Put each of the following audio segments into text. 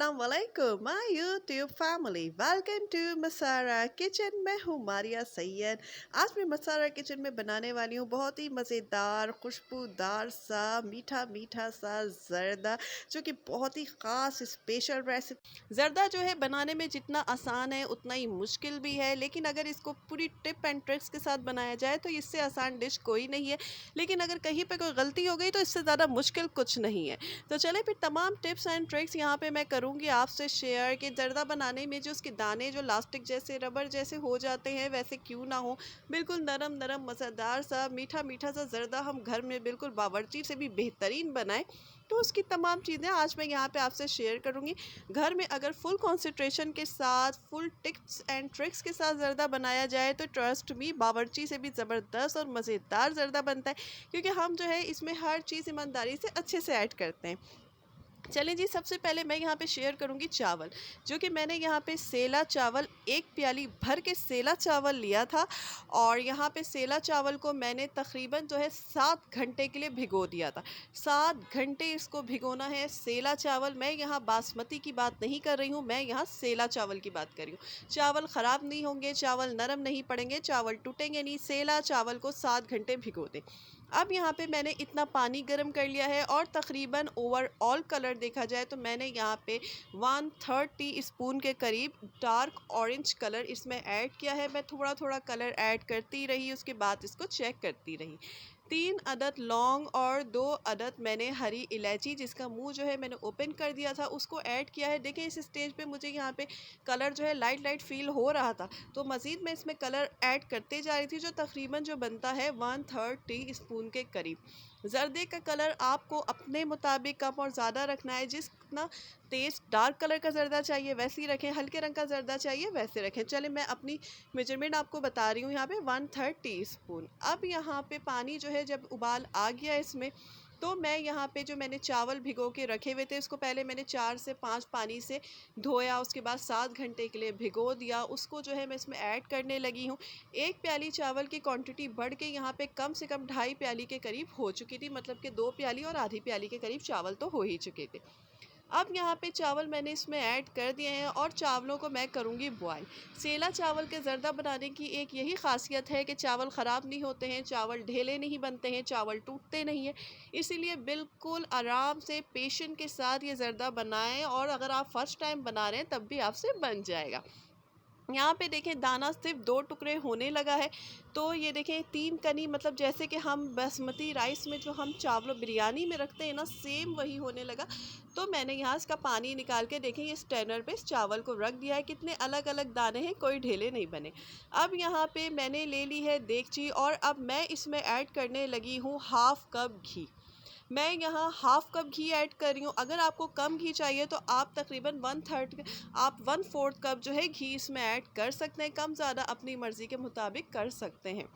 अस्सलाम वालेकुम my YouTube family, welcome to Masara kitchen. मैं हूँ मारिया सैयद। आज मैं मसारा किचन में बनाने वाली हूँ बहुत ही मज़ेदार खुशबूदार सा मीठा मीठा सा ज़र्दा, जो कि बहुत ही ख़ास स्पेशल रेसिपी। ज़र्दा जो है बनाने में जितना आसान है उतना ही मुश्किल भी है, लेकिन अगर इसको पूरी टिप एंड ट्रिक्स के साथ बनाया जाए तो इससे आसान डिश कोई नहीं है। लेकिन अगर कहीं पर कोई गलती हो गई तो इससे ज़्यादा मुश्किल कुछ नहीं है। तो चले फिर तमाम टिप्स एंड ट्रिक्स यहाँ पे मैं करूँगी आपसे शेयर कि ज़र्दा बनाने में जो उसके दाने जो लास्टिक जैसे रबर जैसे हो जाते हैं वैसे क्यों ना हो, बिल्कुल नरम नरम मज़ेदार सा मीठा मीठा सा ज़र्दा हम घर में बिल्कुल बावर्ची से भी बेहतरीन बनाएं। तो उसकी तमाम चीज़ें आज मैं यहाँ पे आपसे शेयर करूँगी। घर में अगर फुल कंसंट्रेशन के साथ फुल टिप्स एंड ट्रिक्स के साथ ज़र्दा बनाया जाए तो ट्रस्ट मी बावर्ची से भी ज़बरदस्त और मज़ेदार ज़र्दा बनता है, क्योंकि हम जो है इसमें हर चीज़ ईमानदारी से अच्छे से ऐड करते हैं। चलें जी, सबसे पहले मैं यहाँ पे शेयर करूँगी चावल, जो कि मैंने यहाँ पे सेला चावल एक प्याली भर के सेला चावल लिया था। और यहाँ पे सेला चावल को मैंने तकरीबन जो है 7 घंटे के लिए भिगो दिया था। 7 घंटे इसको भिगोना है। सेला चावल, मैं यहाँ बासमती की बात नहीं कर रही हूँ, मैं यहाँ सेला चावल की बात कर रही हूँ। चावल ख़राब नहीं होंगे, चावल नरम नहीं पड़ेंगे, चावल टूटेंगे नहीं। सेला चावल को 7 घंटे भिगो दें। अब यहाँ पे मैंने इतना पानी गर्म कर लिया है और तकरीबन ओवरऑल कलर देखा जाए तो मैंने यहाँ पे 1/3 टी स्पून के करीब डार्क ऑरेंज कलर इसमें ऐड किया है। मैं थोड़ा थोड़ा कलर ऐड करती रही, उसके बाद इसको चेक करती रही। 3 अदद लौंग और 2 अदद मैंने हरी इलायची, जिसका मुंह जो है मैंने ओपन कर दिया था, उसको ऐड किया है। देखिए इस स्टेज पे मुझे यहाँ पे कलर जो है लाइट लाइट फील हो रहा था, तो मज़ीद मैं इसमें कलर ऐड करते जा रही थी, जो तकरीबन जो बनता है 1/3 टी स्पून के करीब। ज़र्दे का कलर आपको अपने मुताबिक कम और ज़्यादा रखना है। जितना तेज़ डार्क कलर का ज़र्दा चाहिए वैसे ही रखें, हल्के रंग का ज़र्दा चाहिए वैसे रखें। चले मैं अपनी मेजरमेंट आपको बता रही हूँ। यहाँ पे 1/3 टी स्पून। अब यहाँ पे पानी जो है जब उबाल आ गया इसमें, तो मैं यहाँ पे जो मैंने चावल भिगो के रखे हुए थे उसको पहले मैंने 4 से 5 पानी से धोया, उसके बाद 7 घंटे के लिए भिगो दिया। उसको जो है मैं इसमें ऐड करने लगी हूँ। एक प्याली चावल की क्वांटिटी बढ़ के यहाँ पे कम से कम 2.5 प्याली के करीब हो चुकी थी, मतलब कि 2 प्याली और आधी प्याली के करीब चावल तो हो ही चुके थे। अब यहाँ पे चावल मैंने इसमें ऐड कर दिए हैं और चावलों को मैं करूँगी बॉयल। सेला चावल के ज़र्दा बनाने की एक यही ख़ासियत है कि चावल ख़राब नहीं होते हैं, चावल ढेले नहीं बनते हैं, चावल टूटते नहीं हैं। इसीलिए बिल्कुल आराम से पेशेंस के साथ ये ज़र्दा बनाएं, और अगर आप फर्स्ट टाइम बना रहे हैं तब भी आपसे बन जाएगा। यहाँ पे देखें दाना सिर्फ 2 टुकड़े होने लगा है। तो ये देखें 3 कनी, मतलब जैसे कि हम बासमती राइस में जो हम चावल बिरयानी में रखते हैं ना, सेम वही होने लगा। तो मैंने यहाँ इसका पानी निकाल के देखें ये स्टैनर पे इस चावल को रख दिया है। कितने अलग अलग दाने हैं, कोई ढेले नहीं बने। अब यहाँ पे मैंने ले ली है देगची, और अब मैं इसमें ऐड करने लगी हूँ 1/2 कप घी। मैं यहाँ 1/2 कप घी ऐड कर रही हूँ। अगर आपको कम घी चाहिए तो आप तकरीबन 1/3 आप 1/4 कप जो है घी इसमें ऐड कर सकते हैं, कम ज़्यादा अपनी मर्ज़ी के मुताबिक कर सकते हैं।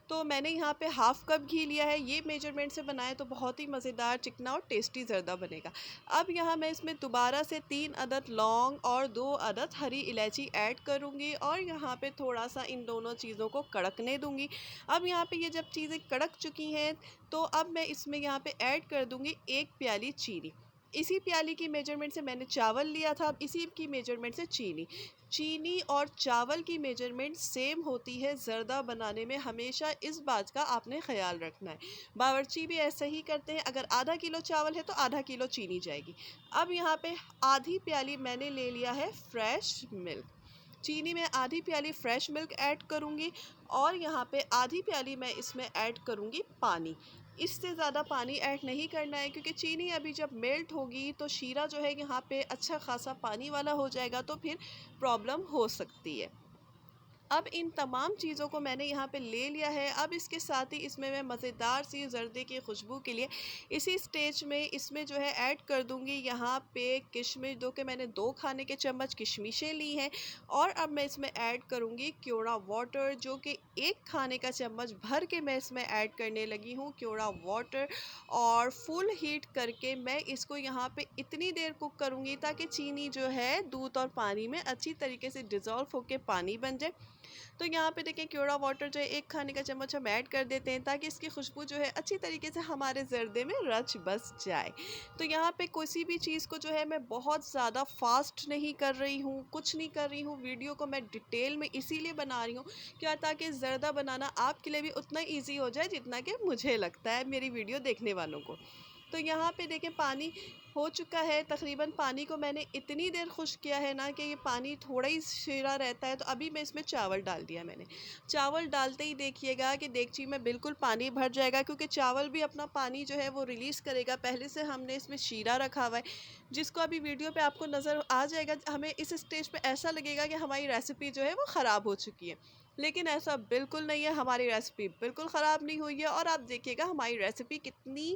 तो मैंने यहाँ पे 1/2 कप घी लिया है। ये मेजरमेंट से बनाए तो बहुत ही मज़ेदार चिकना और टेस्टी ज़र्दा बनेगा। अब यहाँ मैं इसमें दोबारा से 3 अदद लौंग और 2 अदद हरी इलायची ऐड करूँगी, और यहाँ पे थोड़ा सा इन दोनों चीज़ों को कड़कने दूँगी। अब यहाँ पे ये जब चीज़ें कड़क चुकी हैं तो अब मैं इसमें यहाँ पे ऐड कर दूँगी 1 प्याली चीनी। इसी प्याली की मेजरमेंट से मैंने चावल लिया था, अब इसी की मेजरमेंट से चीनी। चीनी और चावल की मेजरमेंट सेम होती है ज़र्दा बनाने में, हमेशा इस बात का आपने ख़याल रखना है। बावर्ची भी ऐसा ही करते हैं, अगर आधा किलो चावल है तो आधा किलो चीनी जाएगी। अब यहाँ पे आधी प्याली मैंने ले लिया है फ्रेश मिल्क। चीनी में आधी प्याली फ्रेश मिल्क ऐड करूँगी, और यहाँ पे आधी प्याली मैं इसमें ऐड करूँगी पानी। इससे ज़्यादा पानी ऐड नहीं करना है, क्योंकि चीनी अभी जब मेल्ट होगी तो शीरा जो है यहाँ पे अच्छा खासा पानी वाला हो जाएगा, तो फिर प्रॉब्लम हो सकती है। अब इन तमाम चीज़ों को मैंने यहाँ पे ले लिया है। अब इसके साथ ही इसमें मैं मज़ेदार सी ज़र्दे की खुशबू के लिए इसी स्टेज में इसमें जो है ऐड कर दूँगी यहाँ पे किशमिश, जो कि मैंने 2 खाने के चम्मच किशमिशें ली हैं। और अब मैं इसमें ऐड करूँगी क्योड़ा वाटर, जो कि 1 खाने का चम्मच भर के मैं इसमें ऐड करने लगी हूँ क्योड़ा वाटर। और फुल हीट करके मैं इसको यहाँ पे इतनी देर कुक करूँगी ताकि चीनी जो है दूध और पानी में अच्छी तरीके से डिज़ोल्व होकर पानी बन जाए। तो यहाँ पे देखिए केवड़ा वाटर जो है 1 खाने का चम्मच हम ऐड कर देते हैं ताकि इसकी खुशबू जो है अच्छी तरीके से हमारे ज़र्दे में रच बस जाए। तो यहाँ पे किसी भी चीज़ को जो है मैं बहुत ज़्यादा फास्ट नहीं कर रही हूँ, कुछ नहीं कर रही हूँ, वीडियो को मैं डिटेल में इसीलिए बना रही हूँ क्या, ताकि ज़र्दा बनाना आपके लिए भी उतना ईजी हो जाए जितना कि मुझे लगता है मेरी वीडियो देखने वालों को। तो यहाँ पे देखिए पानी हो चुका है तकरीबन। पानी को मैंने इतनी देर खुश किया है ना कि ये पानी थोड़ा ही शीरा रहता है। तो अभी मैं इसमें चावल डाल दिया मैंने। चावल डालते ही देखिएगा कि देगची में बिल्कुल पानी भर जाएगा, क्योंकि चावल भी अपना पानी जो है वो रिलीज़ करेगा। पहले से हमने इसमें शीरा रखा हुआ है जिसको अभी वीडियो पे आपको नज़र आ जाएगा। हमें इस स्टेज पे ऐसा लगेगा कि हमारी रेसिपी जो है वो ख़राब हो चुकी है, लेकिन ऐसा बिल्कुल नहीं है। हमारी रेसिपी बिल्कुल ख़राब नहीं हुई है और आप देखिएगा हमारी रेसिपी कितनी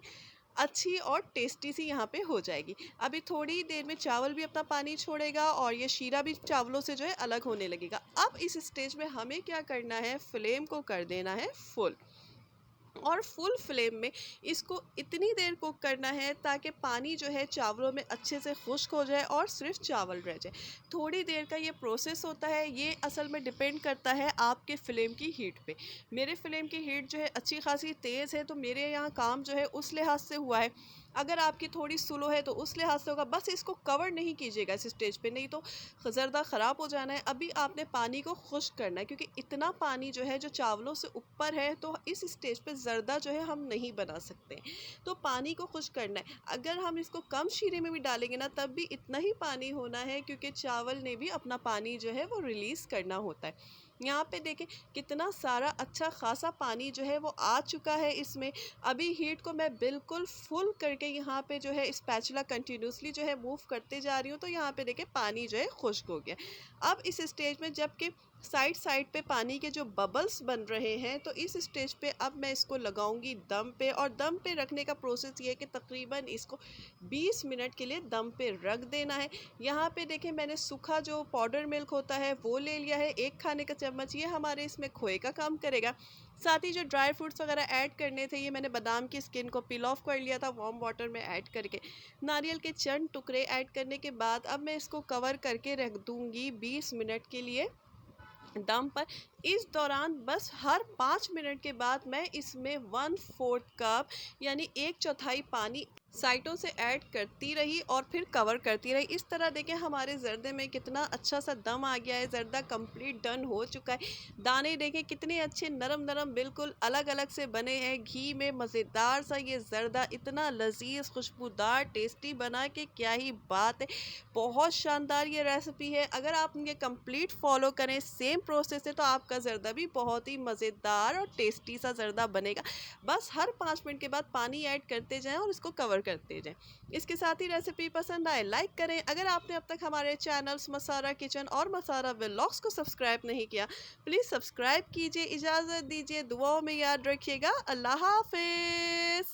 अच्छी और टेस्टी सी यहाँ पे हो जाएगी। अभी थोड़ी देर में चावल भी अपना पानी छोड़ेगा और ये शीरा भी चावलों से जो है अलग होने लगेगा। अब इस स्टेज में हमें क्या करना है, फ्लेम को कर देना है फुल, और फुल फ्लेम में इसको इतनी देर कुक करना है ताकि पानी जो है चावलों में अच्छे से खुश्क हो जाए और सिर्फ चावल रह जाए। थोड़ी देर का ये प्रोसेस होता है। ये असल में डिपेंड करता है आपके फ्लेम की हीट पे। मेरे फ्लेम की हीट जो है अच्छी खासी तेज़ है, तो मेरे यहाँ काम जो है उस लिहाज से हुआ है। अगर आपकी थोड़ी स्लो है तो उस लिहाज से होगा। बस इसको कवर नहीं कीजिएगा इस स्टेज पे, नहीं तो ज़र्दा ख़राब हो जाना है। अभी आपने पानी को खुश्क करना है, क्योंकि इतना पानी जो है जो चावलों से ऊपर है, तो इस स्टेज पे ज़र्दा जो है हम नहीं बना सकते। तो पानी को खुश्क करना है। अगर हम इसको कम शीरे में भी डालेंगे ना तब भी इतना ही पानी होना है, क्योंकि चावल ने भी अपना पानी जो है वो रिलीज़ करना होता है। यहाँ पे देखें कितना सारा अच्छा खासा पानी जो है वो आ चुका है इसमें। अभी हीट को मैं बिल्कुल फुल करके यहाँ पे जो है स्पैचुला कंटिन्यूसली जो है मूव करते जा रही हूँ। तो यहाँ पे देखें पानी जो है खुश्क हो गया। अब इस स्टेज में जबकि साइड साइड पे पानी के जो बबल्स बन रहे हैं, तो इस स्टेज पे अब मैं इसको लगाऊंगी दम पे। और दम पे रखने का प्रोसेस ये है कि तकरीबन इसको 20 मिनट के लिए दम पे रख देना है। यहाँ पे देखें मैंने सूखा जो पाउडर मिल्क होता है वो ले लिया है 1 खाने का चम्मच। ये हमारे इसमें खोए का काम करेगा। साथ ही जो ड्राई फ्रूट्स वगैरह ऐड करने थे, ये मैंने बादाम की स्किन को पील ऑफ कर लिया था वार्म वाटर में ऐड करके। नारियल के चंद टुकड़े ऐड करने के बाद अब मैं इसको कवर करके रख दूंगी 20 मिनट के लिए दम पर। इस दौरान बस हर 5 मिनट के बाद मैं इसमें 1/4 कप यानी 1/4 पानी साइडों से ऐड करती रही और फिर कवर करती रही। इस तरह देखें हमारे ज़र्दे में कितना अच्छा सा दम आ गया है। ज़र्दा कंप्लीट डन हो चुका है। दाने देखें कितने अच्छे नरम नरम बिल्कुल अलग अलग से बने हैं। घी में मज़ेदार सा ये ज़र्दा इतना लजीज खुशबूदार टेस्टी बना कि क्या ही बात है। बहुत शानदार ये रेसिपी है। अगर आप ये कंप्लीट फॉलो करें सेम प्रोसेस से, तो आपका ज़र्दा भी बहुत ही मज़ेदार और टेस्टी सा ज़र्दा बनेगा। बस हर 5 मिनट के बाद पानी ऐड करते जाएं और इसको कवर करते जाएं। इसके साथ ही रेसिपी पसंद आए लाइक करें। अगर आपने अब तक हमारे चैनल्स मसारा किचन और मसारा व्लॉग्स को सब्सक्राइब नहीं किया, प्लीज़ सब्सक्राइब कीजिए। इजाज़त दीजिए, दुआओं में याद रखिएगा। अल्लाह हाफिज़।